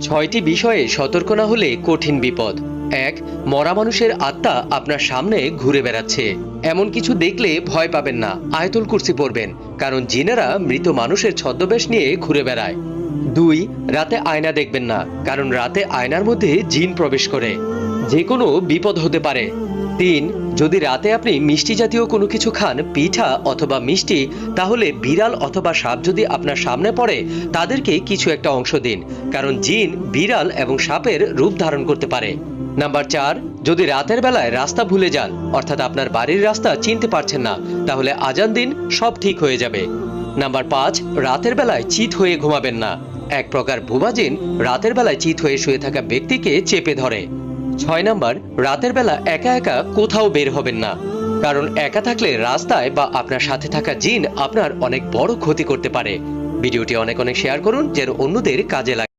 ছয়টি বিষয়ে সতর্ক না হলে কঠিন বিপদ। ১. মরা মানুষের আত্মা আপনার সামনে ঘুরে বেড়াচ্ছে। এমন কিছু দেখলে ভয় পাবেন না, আয়াতুল কুরসি পড়বেন, কারণ জিনেরা মৃত মানুষের ছদ্মবেশ নিয়ে ঘুরে বেড়ায়। ২. রাতে আয়না দেখবেন না, কারণ রাতে আয়নার মধ্যে জিন প্রবেশ করে, যে কোনো বিপদ হতে পারে। ৩. যদি রাতে আপনি মিষ্টি জাতীয় কোনো কিছু খান, পিঠা অথবা মিষ্টি, তাহলে বিড়াল অথবা সাপ যদি আপনার সামনে পড়ে তাদেরকে কিছু একটা অংশ দিন, কারণ জিন বিড়াল এবং সাপের রূপ ধারণ করতে পারে। নাম্বার ৪. যদি রাতের বেলায় রাস্তা ভুলে যান, অর্থাৎ আপনার বাড়ির রাস্তা চিনতে পারছেন না, তাহলে আজান দিন, সব ঠিক হয়ে যাবে। নাম্বার ৫. রাতের বেলায় চিত হয়ে ঘুমাবেন না। এক প্রকার ভুয়া জিন রাতের বেলায় চিত হয়ে শুয়ে থাকা ব্যক্তিকে চেপে ধরে। ৬ নাম্বার, রাতের বেলা একা একা কোথাও বের হবেন না, কারণ একা থাকলে রাস্তায় বা আপনার সাথে থাকা জিন আপনার অনেক বড় ক্ষতি করতে পারে। ভিডিওটি অনেক শেয়ার করুন, যেন অন্যদের কাজে লাগে।